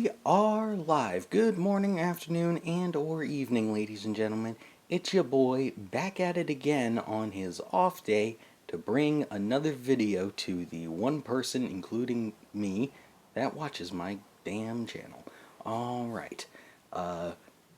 We are live. Good morning, afternoon, and or evening, ladies and gentlemen. It's your boy back at it again on his off day to bring another video to the one person, including me, that watches my damn channel. Alright,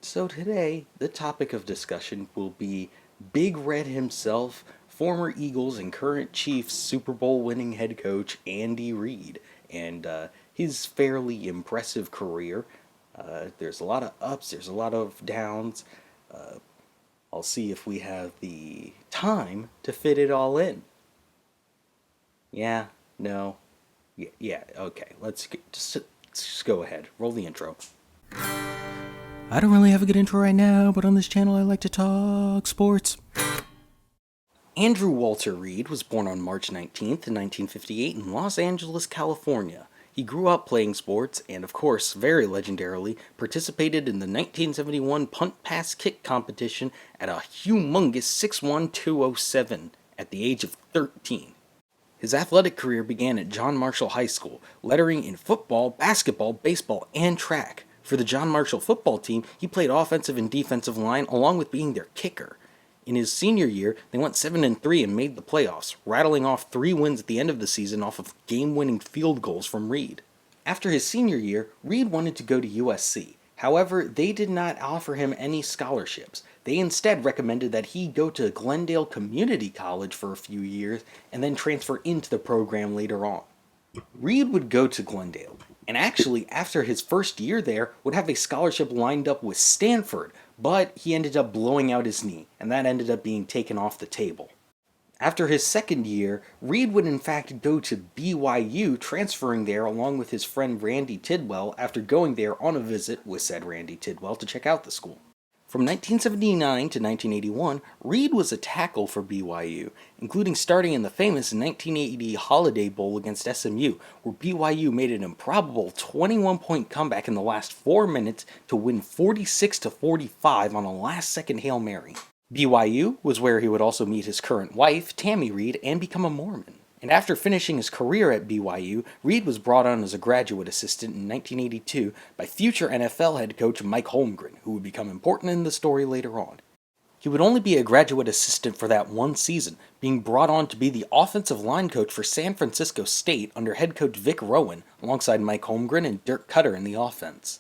so today the topic of discussion will be Big Red himself, former Eagles and current Chiefs Super Bowl winning head coach Andy Reid, and his fairly impressive career. There's a lot of ups, there's a lot of downs. I'll see if we have the time to fit it all in. Yeah, no, yeah, okay. Just go ahead. Roll the intro. I don't really have a good intro right now, but on this channel I like to talk sports. Andrew Walter Reid was born on March 19th, 1958 in Los Angeles, California. He grew up playing sports and, of course, very legendarily, participated in the 1971 punt pass kick competition at a humongous 6'1", 207 at the age of 13. His athletic career began at John Marshall High School, lettering in football, basketball, baseball, and track. For the John Marshall football team, he played offensive and defensive line along with being their kicker. In his senior year, they went 7-3 and made the playoffs, rattling off 3 wins at the end of the season off of game-winning field goals from Reid. After his senior year, Reid wanted to go to USC. However, they did not offer him any scholarships. They instead recommended that he go to Glendale Community College for a few years and then transfer into the program later on. Reid would go to Glendale, and actually, after his first year there, would have a scholarship lined up with Stanford, but he ended up blowing out his knee, and that ended up being taken off the table. After his second year, Reid would in fact go to BYU, transferring there along with his friend Randy Tidwell after going there on a visit with said Randy Tidwell to check out the school. From 1979 to 1981, Reid was a tackle for BYU, including starting in the famous 1980 Holiday Bowl against SMU, where BYU made an improbable 21-point comeback in the last 4 minutes to win 46-45 on a last-second Hail Mary. BYU was where he would also meet his current wife, Tammy Reid, and become a Mormon. And after finishing his career at BYU, Reid was brought on as a graduate assistant in 1982 by future NFL head coach Mike Holmgren, who would become important in the story later on. He would only be a graduate assistant for that one season, being brought on to be the offensive line coach for San Francisco State under head coach Vic Rowan, alongside Mike Holmgren and Dirk Cutter in the offense.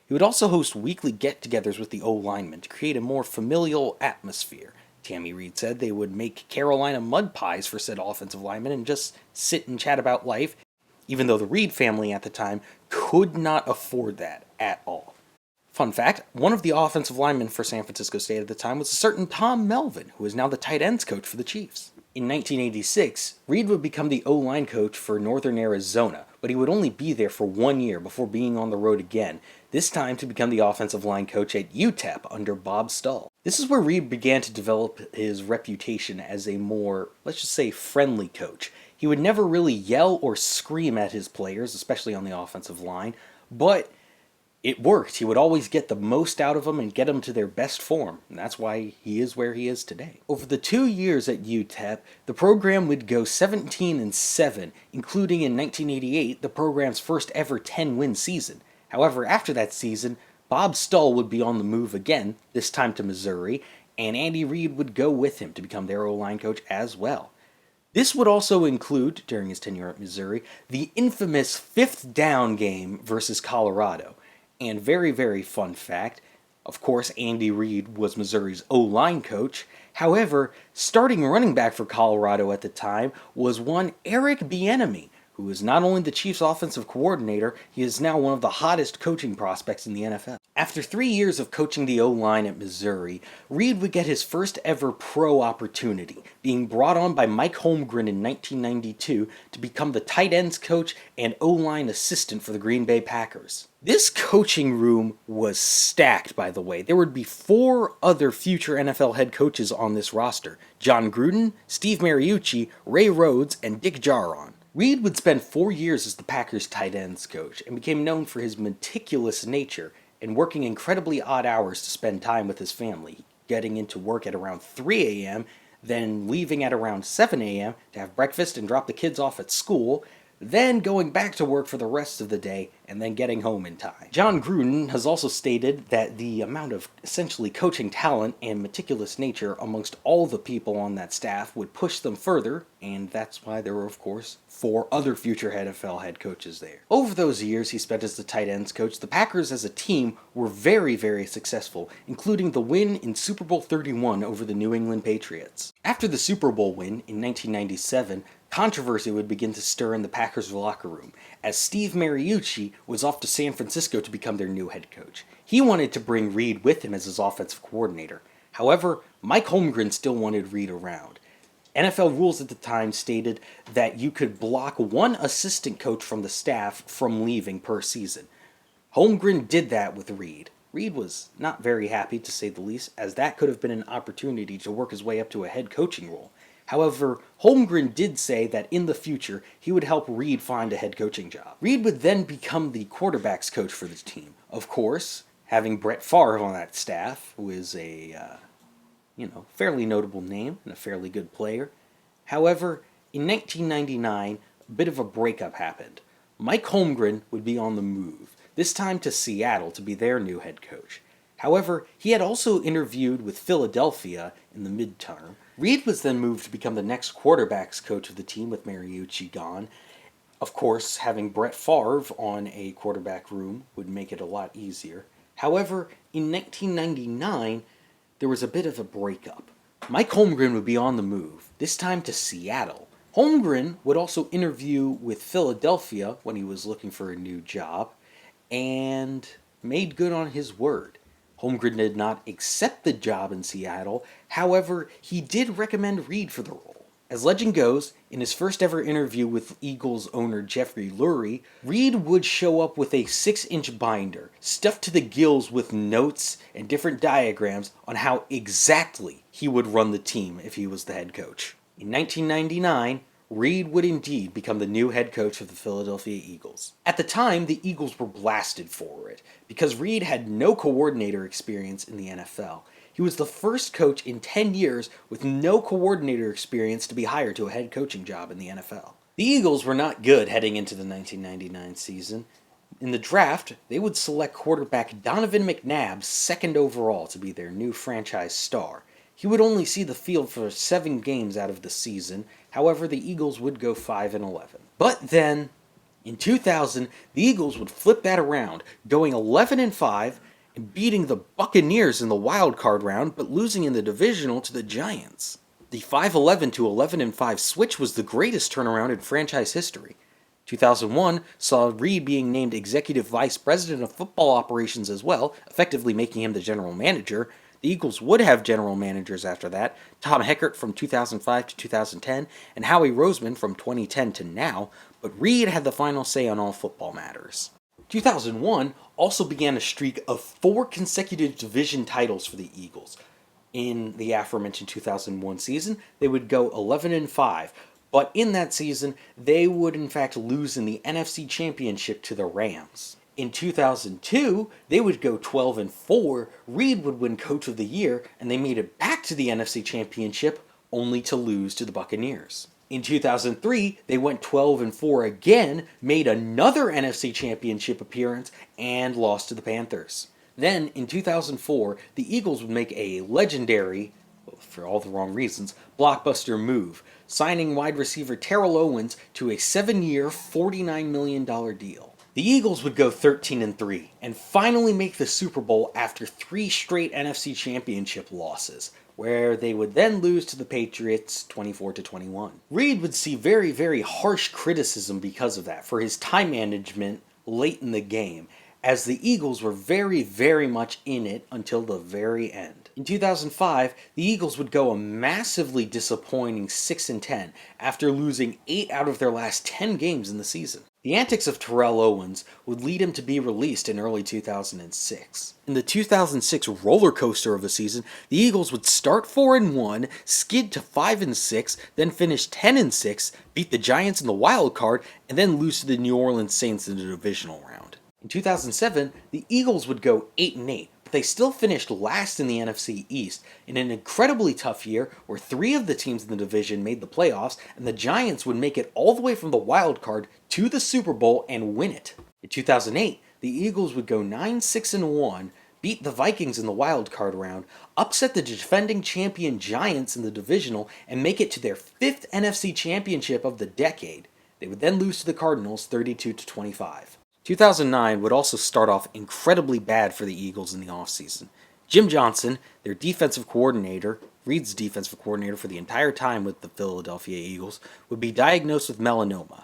He would also host weekly get-togethers with the O-linemen to create a more familial atmosphere. Tammy Reid said they would make Carolina mud pies for said offensive linemen and just sit and chat about life, even though the Reid family at the time could not afford that at all. Fun fact, one of the offensive linemen for San Francisco State at the time was a certain Tom Melvin, who is now the tight ends coach for the Chiefs. In 1986, Reid would become the O-line coach for Northern Arizona, but he would only be there for 1 year before being on the road again, this time to become the offensive line coach at UTEP under Bob Stull. This is where Reid began to develop his reputation as a more, let's just say, friendly coach. He would never really yell or scream at his players, especially on the offensive line, but it worked. He would always get the most out of them and get them to their best form, and that's why he is where he is today. Over the 2 years at UTEP, the program would go 17-7, including in 1988 the program's first ever 10-win season. However, after that season, Bob Stull would be on the move again, this time to Missouri, and Andy Reid would go with him to become their O-line coach as well. This would also include, during his tenure at Missouri, the infamous 5th down game versus Colorado. And very, very fun fact, of course, Andy Reid was Missouri's O-line coach. However, starting running back for Colorado at the time was one Eric Bieniemy, who is not only the Chiefs' offensive coordinator, he is now one of the hottest coaching prospects in the NFL. After 3 years of coaching the O-line at Missouri, Reid would get his first ever pro opportunity, being brought on by Mike Holmgren in 1992 to become the tight ends coach and O-line assistant for the Green Bay Packers. This coaching room was stacked, by the way. There would be 4 other future NFL head coaches on this roster: John Gruden, Steve Mariucci, Ray Rhodes, and Dick Jauron. Reid would spend 4 years as the Packers' tight ends coach and became known for his meticulous nature and working incredibly odd hours to spend time with his family, getting into work at around 3 a.m., then leaving at around 7 a.m. to have breakfast and drop the kids off at school, then going back to work for the rest of the day, and then getting home in time. John Gruden has also stated that the amount of essentially coaching talent and meticulous nature amongst all the people on that staff would push them further, and that's why there were, of course, 4 other future NFL head coaches there. Over those years he spent as the tight ends coach, the Packers as a team were very, very successful, including the win in Super Bowl 31 over the New England Patriots. After the Super Bowl win in 1997, controversy would begin to stir in the Packers locker room, as Steve Mariucci was off to San Francisco to become their new head coach. He wanted to bring Reid with him as his offensive coordinator. However, Mike Holmgren still wanted Reid around. NFL rules at the time stated that you could block 1 assistant coach from the staff from leaving per season. Holmgren did that with Reid. Reid was not very happy, to say the least, as that could have been an opportunity to work his way up to a head coaching role. However, Holmgren did say that in the future he would help Reid find a head coaching job. Reid would then become the quarterback's coach for the team. Of course, having Brett Favre on that staff, who is a fairly notable name and a fairly good player. However, in 1999, a bit of a breakup happened. Mike Holmgren would be on the move, this time to Seattle to be their new head coach. However, he had also interviewed with Philadelphia in the midterm. Reid was then moved to become the next quarterback's coach of the team with Mariucci gone. Of course, having Brett Favre on a quarterback room would make it a lot easier. However, in 1999, there was a bit of a breakup. Mike Holmgren would be on the move, this time to Seattle. Holmgren would also interview with Philadelphia when he was looking for a new job, and made good on his word. Holmgren did not accept the job in Seattle, however, he did recommend Reid for the role. As legend goes, in his first ever interview with Eagles owner Jeffrey Lurie, Reid would show up with a 6-inch binder, stuffed to the gills with notes and different diagrams on how exactly he would run the team if he was the head coach. In 1999, Reid would indeed become the new head coach of the Philadelphia Eagles. At the time, the Eagles were blasted for it, because Reid had no coordinator experience in the NFL. He was the first coach in 10 years with no coordinator experience to be hired to a head coaching job in the NFL. The Eagles were not good heading into the 1999 season. In the draft, they would select quarterback Donovan McNabb 2nd overall to be their new franchise star. He would only see the field for 7 games out of the season. However, the Eagles would go 5-11. But then, in 2000, the Eagles would flip that around, going 11-5 and beating the Buccaneers in the wild card round, but losing in the divisional to the Giants. The 5-11 to 11-5 switch was the greatest turnaround in franchise history. 2001 saw Reid being named Executive Vice President of Football Operations as well, effectively making him the general manager. The Eagles would have general managers after that, Tom Heckert from 2005 to 2010, and Howie Roseman from 2010 to now, but Reid had the final say on all football matters. 2001 also began a streak of 4 consecutive division titles for the Eagles. In the aforementioned 2001 season, they would go 11-5, but in that season, they would in fact lose in the NFC Championship to the Rams. In 2002, they would go 12-4, Reid would win Coach of the Year, and they made it back to the NFC Championship, only to lose to the Buccaneers. In 2003, they went 12-4 again, made another NFC Championship appearance, and lost to the Panthers. Then, in 2004, the Eagles would make a legendary, for all the wrong reasons, blockbuster move, signing wide receiver Terrell Owens to a 7-year, $49 million deal. The Eagles would go 13-3 and finally make the Super Bowl after 3 straight NFC Championship losses, where they would then lose to the Patriots 24-21. Reid would see very, very harsh criticism because of that for his time management late in the game, as the Eagles were very, very much in it until the very end. In 2005, the Eagles would go a massively disappointing 6-10 after losing 8 out of their last 10 games in the season. The antics of Terrell Owens would lead him to be released in early 2006. In the 2006 roller coaster of a season, the Eagles would start 4-1, skid to 5-6, then finish 10-6, beat the Giants in the wild card, and then lose to the New Orleans Saints in the divisional round. In 2007, the Eagles would go 8-8, but they still finished last in the NFC East in an incredibly tough year where 3 of the teams in the division made the playoffs, and the Giants would make it all the way from the wild card to the Super Bowl and win it. In 2008, the Eagles would go 9-6-1, beat the Vikings in the wild card round, upset the defending champion Giants in the divisional, and make it to their 5th NFC championship of the decade. They would then lose to the Cardinals 32-25. 2009 would also start off incredibly bad for the Eagles in the offseason. Jim Johnson, their defensive coordinator, Reid's defensive coordinator for the entire time with the Philadelphia Eagles, would be diagnosed with melanoma.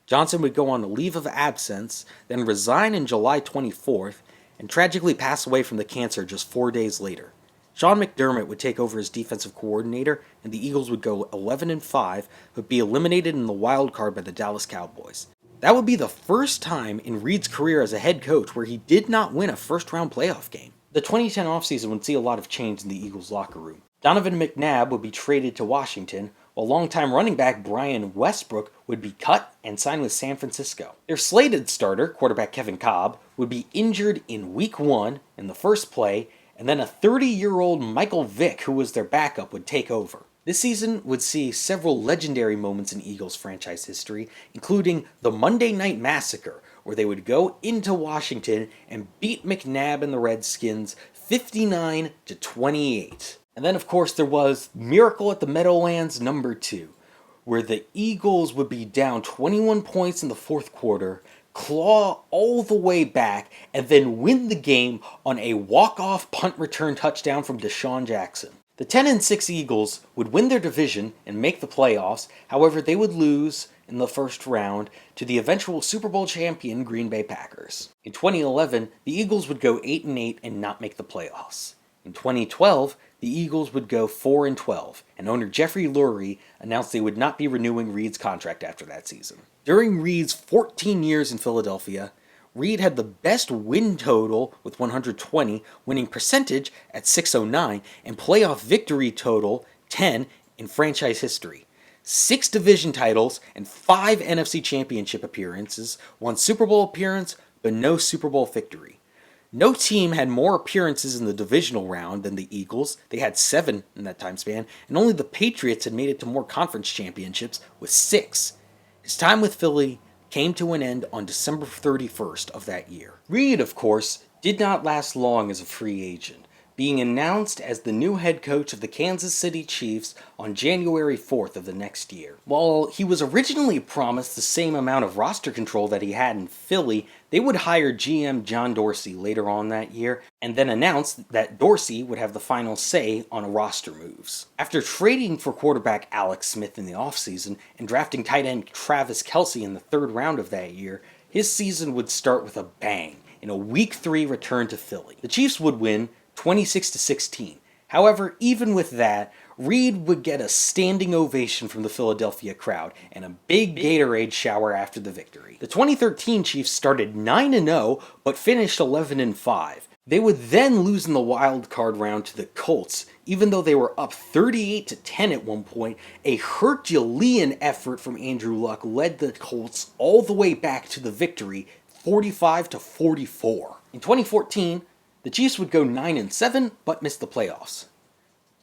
Johnson would go on a leave of absence, then resign on July 24th, and tragically pass away from the cancer just 4 days later. Sean McDermott would take over as defensive coordinator, and the Eagles would go 11-5, but be eliminated in the wild card by the Dallas Cowboys. That would be the first time in Reid's career as a head coach where he did not win a first-round playoff game. The 2010 offseason would see a lot of change in the Eagles' locker room. Donovan McNabb would be traded to Washington, while longtime running back Brian Westbrook would be cut and signed with San Francisco. Their slated starter, quarterback Kevin Kolb, would be injured in Week 1 in the first play, and then a 30-year-old Michael Vick, who was their backup, would take over. This season would see several legendary moments in Eagles franchise history, including the Monday Night Massacre, where they would go into Washington and beat McNabb and the Redskins 59-28. And then, of course, there was Miracle at the Meadowlands #2, where the Eagles would be down 21 points in the fourth quarter, claw all the way back, and then win the game on a walk-off punt return touchdown from Deshaun Jackson. The 10-6 Eagles would win their division and make the playoffs. However, they would lose in the first round to the eventual Super Bowl champion Green Bay Packers. In 2011, the Eagles would go 8-8 and not make the playoffs. In 2012, the Eagles would go 4-12, and owner Jeffrey Lurie announced they would not be renewing Reid's contract after that season. During Reid's 14 years in Philadelphia, Reid had the best win total with 120, winning percentage at 609, and playoff victory total 10 in franchise history. 6 division titles and 5 NFC championship appearances, 1 Super Bowl appearance, but no Super Bowl victory. No team had more appearances in the divisional round than the Eagles. They had 7 in that time span, and only the Patriots had made it to more conference championships with 6. His time with Philly came to an end on December 31st of that year. Reid, of course, did not last long as a free agent, being announced as the new head coach of the Kansas City Chiefs on January 4th of the next year. While he was originally promised the same amount of roster control that he had in Philly, they would hire GM John Dorsey later on that year, and then announced that Dorsey would have the final say on roster moves. After trading for quarterback Alex Smith in the offseason and drafting tight end Travis Kelce in the 3rd round of that year, his season would start with a bang in a Week 3 return to Philly. The Chiefs would win 26-16. However, even with that, Reid would get a standing ovation from the Philadelphia crowd and a big Gatorade shower after the victory. The 2013 Chiefs started 9-0 but finished 11-5. They would then lose in the wild card round to the Colts, even though they were up 38-10 at one point. A Herculean effort from Andrew Luck led the Colts all the way back to the victory, 45-44. In 2014, the Chiefs would go 9-7, but missed the playoffs.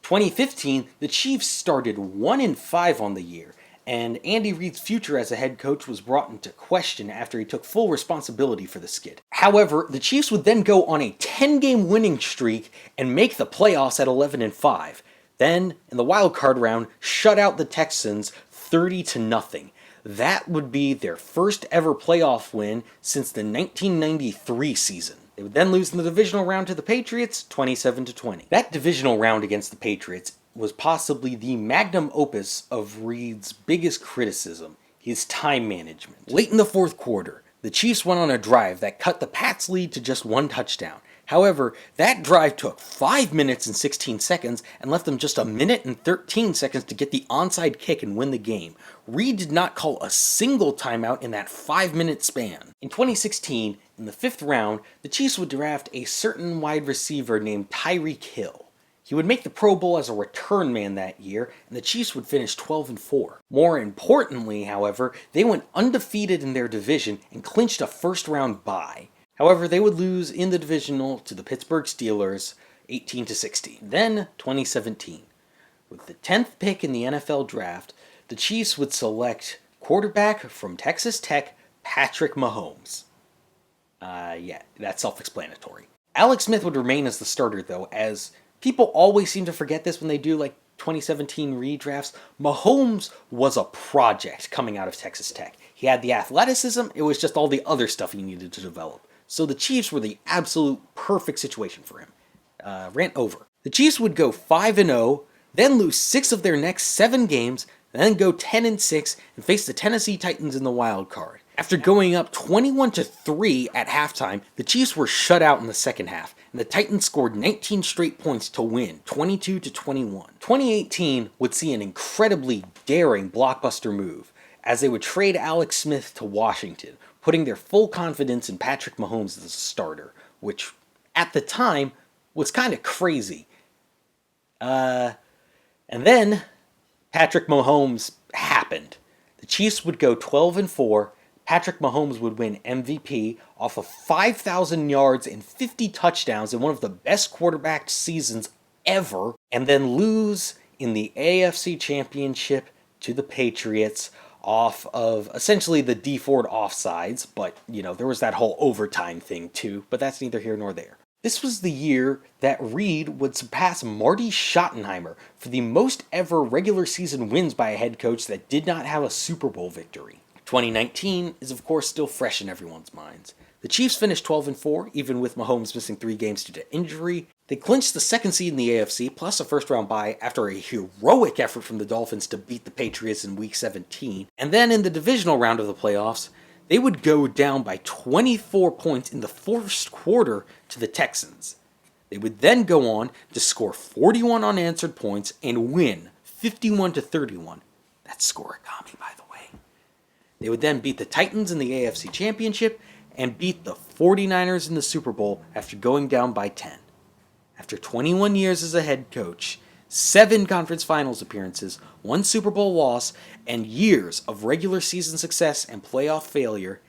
2015, the Chiefs started 1-5 on the year, and Andy Reid's future as a head coach was brought into question after he took full responsibility for the skid. However, the Chiefs would then go on a 10-game winning streak and make the playoffs at 11-5. Then, in the wild card round, shut out the Texans 30-0. That would be their first ever playoff win since the 1993 season. They would then lose in the divisional round to the Patriots, 27-20. That divisional round against the Patriots was possibly the magnum opus of Reid's biggest criticism, his time management. Late in the fourth quarter, the Chiefs went on a drive that cut the Pats' lead to just 1 touchdown. However, that drive took 5 minutes and 16 seconds and left them just 1 minute and 13 seconds to get the onside kick and win the game. Reid did not call a single timeout in that 5-minute span. In 2016, in the 5th round, the Chiefs would draft a certain wide receiver named Tyreek Hill. He would make the Pro Bowl as a return man that year, and the Chiefs would finish 12-4. More importantly, however, they went undefeated in their division and clinched a first-round bye. However, they would lose in the divisional to the Pittsburgh Steelers 18-16. Then 2017. With the 10th pick in the NFL draft, the Chiefs would select quarterback from Texas Tech, Patrick Mahomes. Yeah, that's self-explanatory. Alex Smith would remain as the starter, though, as people always seem to forget this when they do, 2017 redrafts. Mahomes was a project coming out of Texas Tech. He had the athleticism, it was just all the other stuff he needed to develop. So the Chiefs were the absolute perfect situation for him. Rant over. The Chiefs would go 5-0, then lose 6 of their next 7 games, then go 10-6 and face the Tennessee Titans in the wild card. After going up 21-3 at halftime, the Chiefs were shut out in the second half, and the Titans scored 19 straight points to win, 22-21. 2018 would see an incredibly daring blockbuster move, as they would trade Alex Smith to Washington, putting their full confidence in Patrick Mahomes as a starter, which, at the time, was kind of crazy. And then Patrick Mahomes happened. The Chiefs would go 12-4. Patrick Mahomes would win MVP off of 5,000 yards and 50 touchdowns in one of the best quarterback seasons ever, and then lose in the AFC Championship to the Patriots off of essentially the D Ford offsides, but, there was that whole overtime thing too, but that's neither here nor there. This was the year that Reid would surpass Marty Schottenheimer for the most ever regular season wins by a head coach that did not have a Super Bowl victory. 2019 is of course still fresh in everyone's minds. The Chiefs finished 12-4, even with Mahomes missing 3 games due to injury. They clinched the 2nd seed in the AFC, plus a first-round bye after a heroic effort from the Dolphins to beat the Patriots in Week 17. And then in the divisional round of the playoffs, they would go down by 24 points in the first quarter to the Texans. They would then go on to score 41 unanswered points and win 51-31. That's scoregami, by the way. They would then beat the Titans in the AFC Championship and beat the 49ers in the Super Bowl after going down by 10. After 21 years as a head coach, 7 conference finals appearances, 1 Super Bowl loss, and years of regular season success and playoff failure,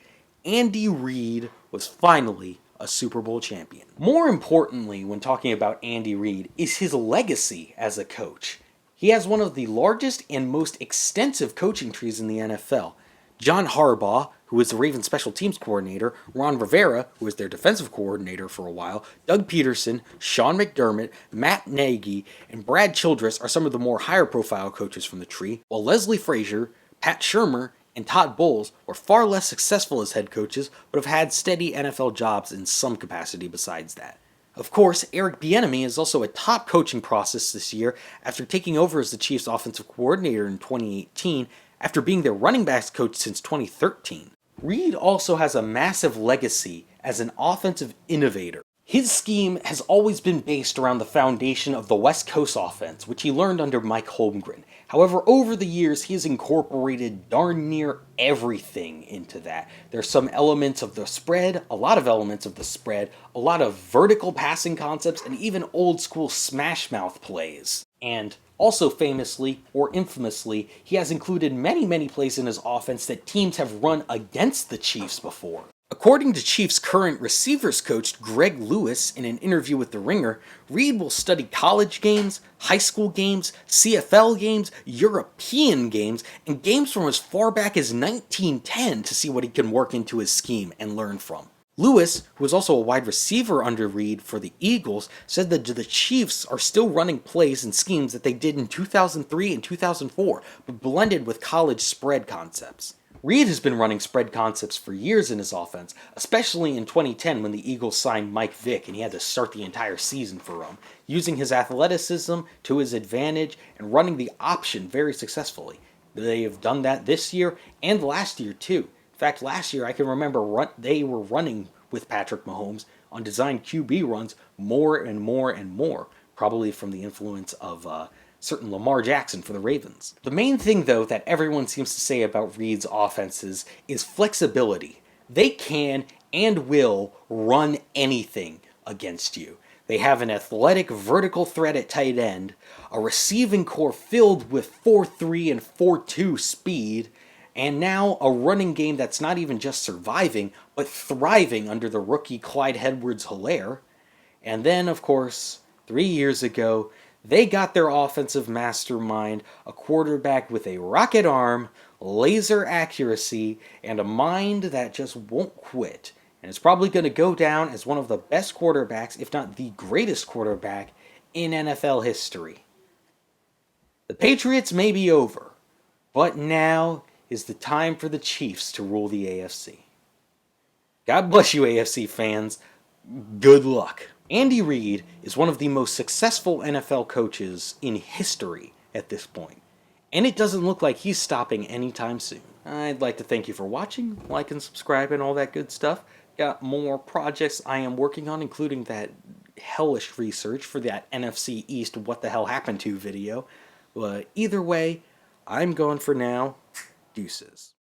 Andy Reid was finally a Super Bowl champion. More importantly, when talking about Andy Reid, is his legacy as a coach. He has one of the largest and most extensive coaching trees in the NFL. John Harbaugh, who was the Ravens special teams coordinator, Ron Rivera, who was their defensive coordinator for a while, Doug Peterson, Sean McDermott, Matt Nagy, and Brad Childress are some of the more higher profile coaches from the tree, while Leslie Frazier, Pat Shurmur, and Todd Bowles were far less successful as head coaches, but have had steady NFL jobs in some capacity besides that. Of course, Eric Bieniemy is also a top coaching process this year after taking over as the Chiefs' offensive coordinator in 2018, after being their running backs coach since 2013. Reid also has a massive legacy as an offensive innovator. His scheme has always been based around the foundation of the West Coast offense, which he learned under Mike Holmgren. However, over the years, he has incorporated darn near everything into that. There's some elements of the spread, a lot of elements of the spread, a lot of vertical passing concepts, and even old school smash mouth plays. And also famously, or infamously, he has included many plays in his offense that teams have run against the Chiefs before. According to Chiefs' current receivers coach Greg Lewis in an interview with The Ringer, Reid will study college games, high school games, CFL games, European games, and games from as far back as 1910 to see what he can work into his scheme and learn from. Lewis, who was also a wide receiver under Reid for the Eagles, said that the Chiefs are still running plays and schemes that they did in 2003 and 2004, but blended with college spread concepts. Reid has been running spread concepts for years in his offense, especially in 2010 when the Eagles signed Mike Vick and he had to start the entire season for him, using his athleticism to his advantage and running the option very successfully. They have done that this year and last year too. In fact, last year I can remember they were running with Patrick Mahomes on designed QB runs more and more, probably from the influence of certain Lamar Jackson for the Ravens. The main thing, though, that everyone seems to say about Reid's offenses is flexibility. They can and will run anything against you. They have an athletic vertical threat at tight end, a receiving core filled with 4.3 and 4.2 speed, And now a running game that's not even just surviving, but thriving under the rookie Clyde Edwards-Helaire. And then, of course, 3 years ago, they got their offensive mastermind, a quarterback with a rocket arm, laser accuracy, and a mind that just won't quit. And it's probably going to go down as one of the best quarterbacks, if not the greatest quarterback, in NFL history. The Patriots may be over, but now is the time for the Chiefs to rule the AFC. God bless you, AFC fans. Good luck. Andy Reid is one of the most successful NFL coaches in history at this point, and it doesn't look like he's stopping anytime soon. I'd like to thank you for watching, like and subscribe and all that good stuff. Got more projects I am working on, including that hellish research for that NFC East What the Hell Happened to video. But either way, I'm going for now. Deuces.